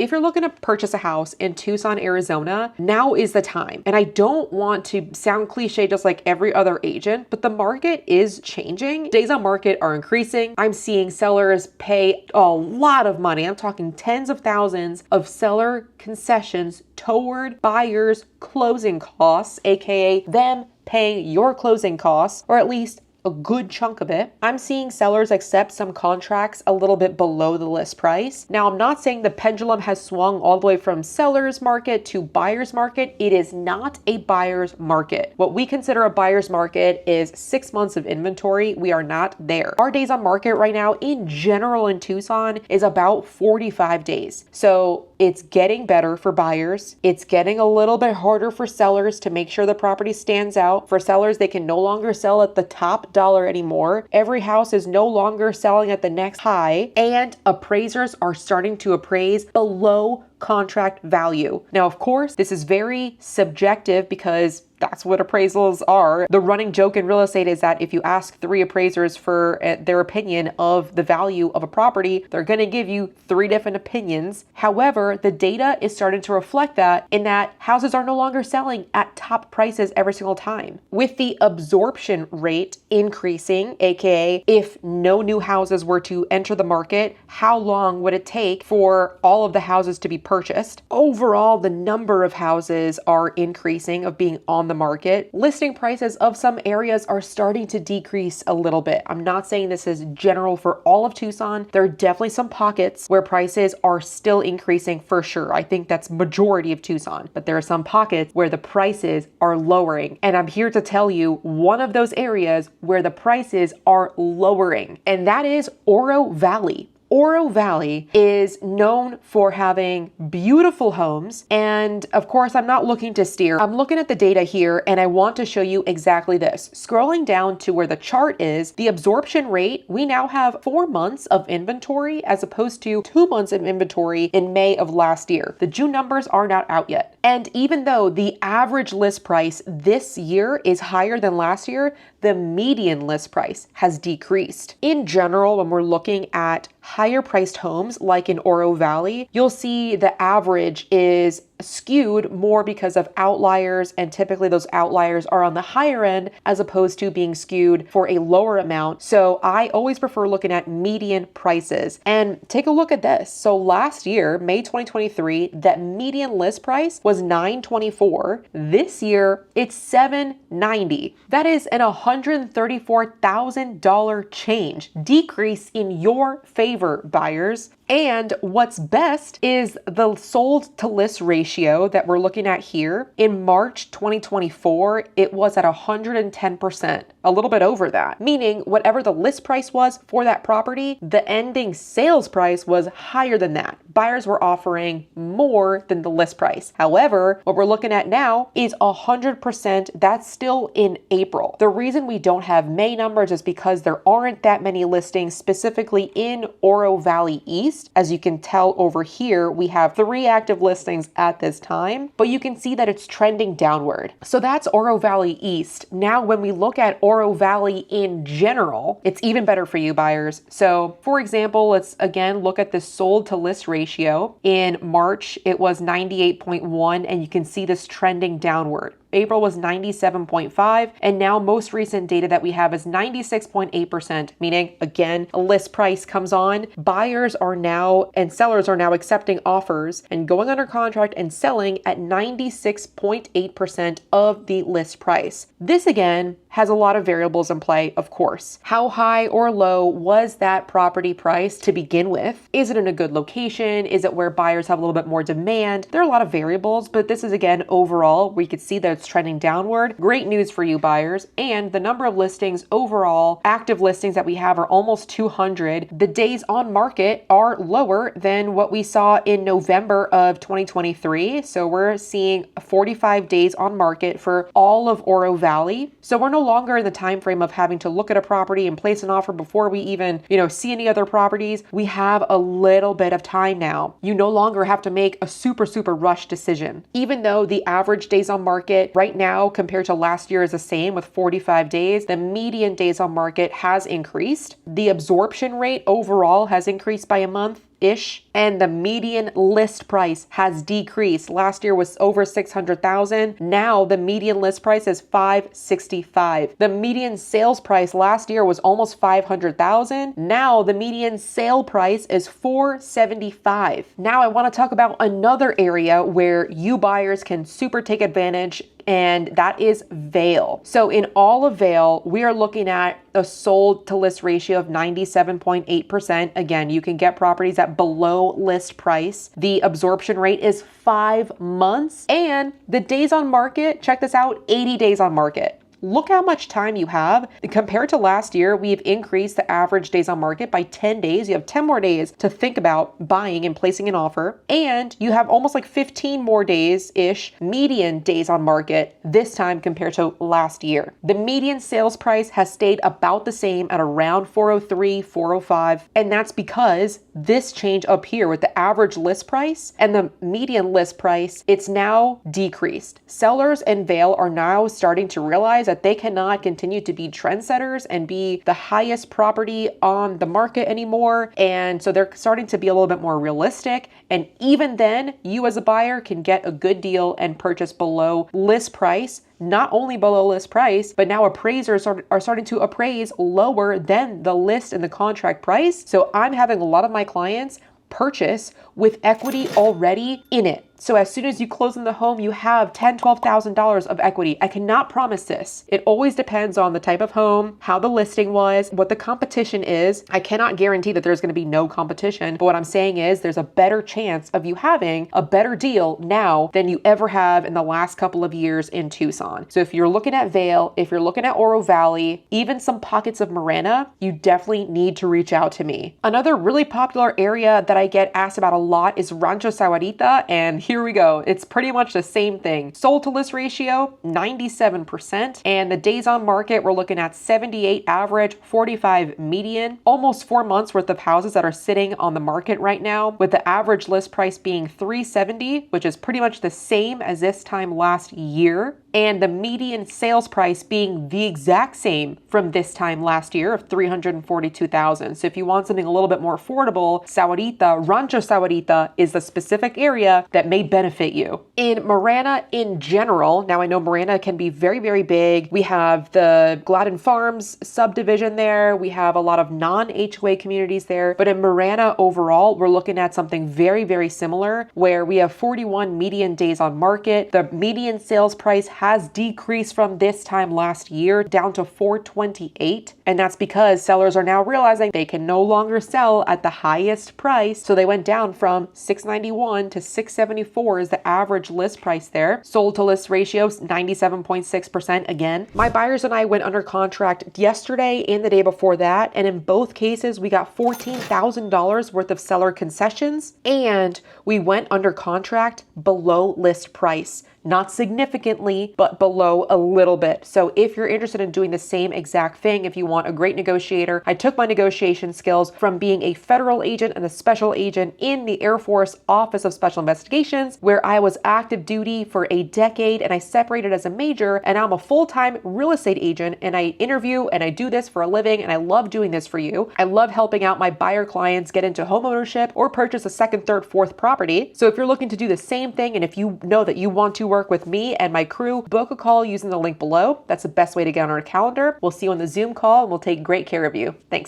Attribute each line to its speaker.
Speaker 1: if you're looking to purchase a house in Tucson, Arizona, now is the time. And I don't want to sound cliche just like every other agent, but the market is changing. Days on market are increasing. I'm seeing sellers pay a lot of money. I'm talking tens of thousands of seller concessions toward buyers' closing costs, aka them paying your closing costs, or at least a good chunk of it. I'm seeing sellers accept some contracts a little bit below the list price. Now, I'm not saying the pendulum has swung all the way from seller's market to buyer's market. It is not a buyer's market. What we consider a buyer's market is 6 months of inventory. We are not there. Our days on market right now in general in Tucson is about 45 days. So it's getting better for buyers. It's getting a little bit harder for sellers to make sure the property stands out. For sellers, they can no longer sell at the top dollar anymore. Every house is no longer selling at the next high, and appraisers are starting to appraise below contract value. Now, of course, this is very subjective because that's what appraisals are. The running joke in real estate is that if you ask 3 appraisers for their opinion of the value of a property, they're going to give you 3 different opinions. However, the data is starting to reflect that in that houses are no longer selling at top prices every single time. With the absorption rate increasing, aka if no new houses were to enter the market, how long would it take for all of the houses to be purchased? Overall, the number of houses are increasing of being on the market. Listing prices of some areas are starting to decrease a little bit. I'm not saying this is general for all of Tucson. There are definitely some pockets where prices are still increasing for sure. I think that's majority of Tucson, but there are some pockets where the prices are lowering. And I'm here to tell you one of those areas where the prices are lowering, and that is Oro Valley. Oro Valley is known for having beautiful homes. And of course, I'm not looking to steer. I'm looking at the data here and I want to show you exactly this. Scrolling down to where the chart is, the absorption rate, we now have 4 months of inventory as opposed to 2 months of inventory in May of last year. The June numbers are not out yet. And even though the average list price this year is higher than last year, the median list price has decreased. In general, when we're looking at higher priced homes like in Oro Valley, you'll see the average is skewed more because of outliers, and typically those outliers are on the higher end as opposed to being skewed for a lower amount. So I always prefer looking at median prices. And take a look at this. So last year, May 2023, that median list price was $924. This year, it's $790. That is an $134,000 change, decrease in your favor, buyers. And what's best is the sold to list ratio that we're looking at here. In March 2024, it was at 110%, a little bit over that, meaning whatever the list price was for that property, the ending sales price was higher than that. Buyers were offering more than the list price. However, what we're looking at now is 100%. That's still in April. The reason we don't have May numbers is because there aren't that many listings specifically in Oro Valley East. As you can tell over here, we have 3 active listings at this time, but you can see that it's trending downward. So that's Oro Valley East. Now, when we look at Oro Valley in general, it's even better for you buyers. So for example, let's again look at the sold to list ratio. In March, it was 98.1, and you can see this trending downward. April was 97.5, and now most recent data that we have is 96.8%, meaning again, a list price comes on. Buyers are now and sellers are now accepting offers and going under contract and selling at 96.8% of the list price. This again has a lot of variables in play, of course. How high or low was that property price to begin with? Is it in a good location? Is it where buyers have a little bit more demand? There are a lot of variables, but this is again, overall, we could see that it's trending downward. Great news for you buyers. And the number of listings overall, active listings that we have are almost 200. The days on market are lower than what we saw in November of 2023. So we're seeing 45 days on market for all of Oro Valley. So we're no longer in the time frame of having to look at a property and place an offer before we even, see any other properties. We have a little bit of time now. You no longer have to make a super rush decision. Even though the average days on market right now compared to last year is the same with 45 days, the median days on market has increased. The absorption rate overall has increased by a month. ish, and the median list price has decreased. Last year was over 600,000. Now the median list price is 565. The median sales price last year was almost 500,000. Now the median sale price is 475. Now I want to talk about another area where you buyers can super take advantage, and that is Vail. So in all of Vail, we are looking at a sold to list ratio of 97.8%. Again, you can get properties at below list price. The absorption rate is 5 months, and the days on market, check this out, 80 days on market. Look how much time you have. Compared to last year, we've increased the average days on market by 10 days. You have 10 more days to think about buying and placing an offer. And you have almost like 15 more days-ish median days on market this time compared to last year. The median sales price has stayed about the same at around 403, 405. And that's because this change up here with the average list price and the median list price, it's now decreased. Sellers in Vail are now starting to realize that they cannot continue to be trendsetters and be the highest property on the market anymore. And so they're starting to be a little bit more realistic. And even then, you as a buyer can get a good deal and purchase below list price. Not only below list price, but now appraisers are starting to appraise lower than the list and the contract price. So I'm having a lot of my clients purchase with equity already in it. So as soon as you close on the home, you have $10,000, $12,000 of equity. I cannot promise this. It always depends on the type of home, how the listing was, what the competition is. I cannot guarantee that there's going to be no competition, but what I'm saying is there's a better chance of you having a better deal now than you ever have in the last couple of years in Tucson. So if you're looking at Vail, if you're looking at Oro Valley, even some pockets of Marana, you definitely need to reach out to me. Another really popular area that I get asked about a lot is Rancho Sahuarita, and here we go. It's pretty much the same thing. Sold to list ratio, 97%. And the days on market, we're looking at 78 average, 45 median. Almost 4 months worth of houses that are sitting on the market right now, with the average list price being 370, which is pretty much the same as this time last year. And the median sales price being the exact same from this time last year of 342,000. So if you want something a little bit more affordable, Sahuarita, Rancho Sahuarita is the specific area that may benefit you. In Marana in general, now I know Marana can be very, very big. We have the Gladden Farms subdivision there. We have a lot of non-HOA communities there. But in Marana overall, we're looking at something very, very similar where we have 41 median days on market. The median sales price has decreased from this time last year down to 428. And that's because sellers are now realizing they can no longer sell at the highest price. So they went down from 691 to 674 is the average list price there. Sold to list ratio, 97.6% again. My buyers and I went under contract yesterday and the day before that. And in both cases, we got $14,000 worth of seller concessions, and we went under contract below list price. Not significantly, but below a little bit. So if you're interested in doing the same exact thing, if you want a great negotiator, I took my negotiation skills from being a federal agent and a special agent in the Air Force Office of Special Investigations, where I was active duty for a decade and I separated as a major, and now I'm a full-time real estate agent and I interview and I do this for a living, and I love doing this for you. I love helping out my buyer clients get into homeownership or purchase a second, third, fourth property. So if you're looking to do the same thing, and if you know that you want to work with me and my crew, book a call using the link below. That's the best way to get on our calendar. We'll see you on the Zoom call and we'll take great care of you. Thanks.